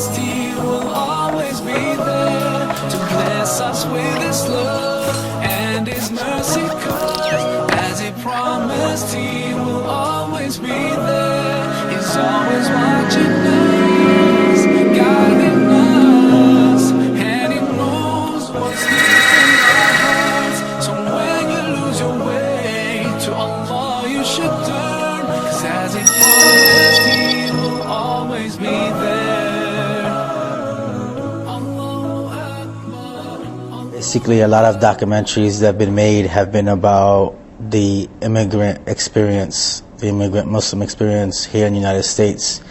promised He will always be there to bless us with His love and His mercy, 'cause as He promised He will always be there. He's always watching us, guiding us, and He knows what's deep in our hearts. So when you lose your way, to Allah you should turn, 'cause as He promised He will always be there. Allahu Akbar. Basically, a lot of documentaries that have been made have been about the immigrant experience, the immigrant Muslim experience here in the United States,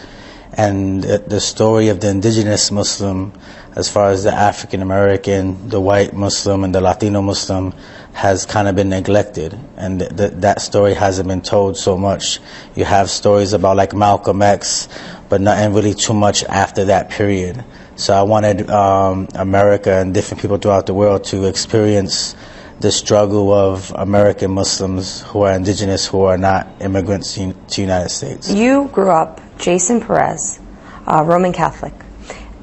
and the story of the indigenous Muslim, as far as the African American, the white Muslim, and the Latino Muslim, has kind of been neglected, and that story hasn't been told so much. You have stories about like Malcolm X, but nothing really too much after that period. So I wanted America and different people throughout the world to experience the struggle of American Muslims who are indigenous, who are not immigrants to the United States. You grew up Jason Perez, Roman Catholic,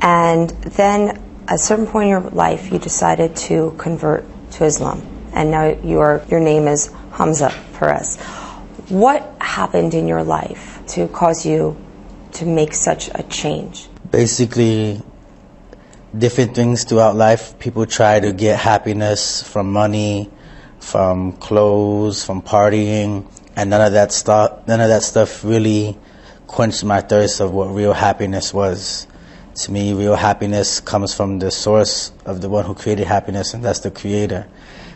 and then at a certain point in your life you decided to convert to Islam, and now your name is Hamza Perez. What happened in your life to cause you to make such a change? Basically, different things throughout life. People try to get happiness from money, from clothes, from partying, and none of that stuff really quenched my thirst of what real happiness was. To me, real happiness comes from the source of the one who created happiness, and that's the Creator.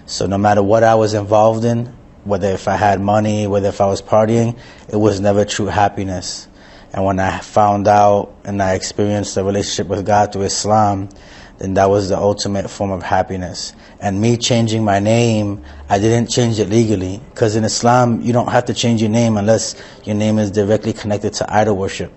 So no matter what I was involved in, whether if I had money, whether if I was partying, it was never true happiness. And when I found out and I experienced a relationship with God through Islam, then that was the ultimate form of happiness. And me changing my name, I didn't change it legally, because in Islam you don't have to change your name unless your name is directly connected to idol worship.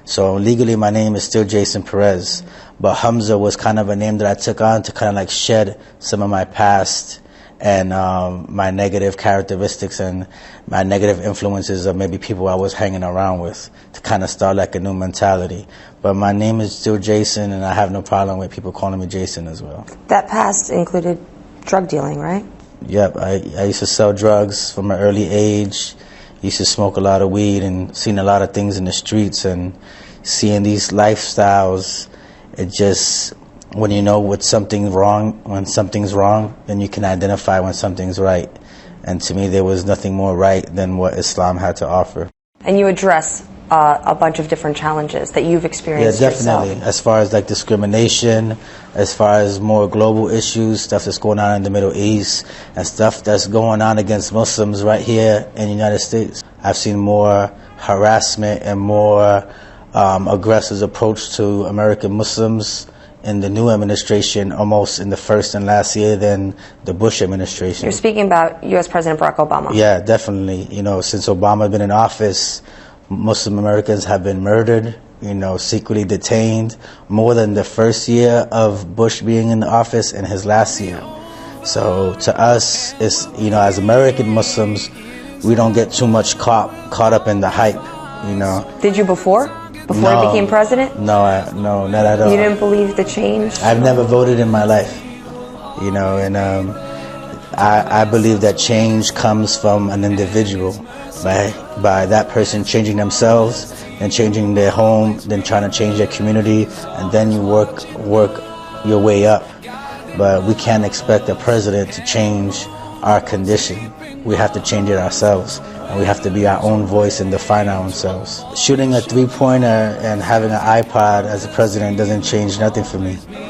So legally my name is still Jason Perez, but Hamza was kind of a name that I took on to kind of like shed some of my past and my negative characteristics and my negative influences of maybe people I was hanging around with, to kind of start like a new mentality. But my name is still Jason, and I have no problem with people calling me Jason as well. That past included drug dealing, right? Yep, I used to sell drugs from an early age. Used to smoke a lot of weed and seen a lot of things in the streets, and seeing these lifestyles, it just, when you know when something's wrong, then you can identify when something's right. And to me, there was nothing more right than what Islam had to offer. And you address a bunch of different challenges that you've experienced definitely. yourself. As far as like discrimination, as far as more global issues, stuff that's going on in the Middle East, and stuff that's going on against Muslims right here in the United States. I've seen more harassment and more aggressive approach to American Muslims in the new administration, almost in the first and last year, than the Bush administration. You're speaking about U.S. President Barack Obama. Yeah, definitely. You know, since Obama been in office, Muslim Americans have been murdered, you know, secretly detained, more than the first year of Bush being in the office and his last year. So to us, it's, you know, as American Muslims, we don't get too much caught up in the hype, you know. Did you before he became president? No, no, not at all. You didn't believe the change? I've never voted in my life, you know, and I believe that change comes from an individual, by that person changing themselves and changing their home, then trying to change their community, and then you work your way up. But we can't expect a president to change our condition. We have to change it ourselves, and we have to be our own voice and define our own selves. Shooting a three-pointer and having an iPod as a president doesn't change nothing for me.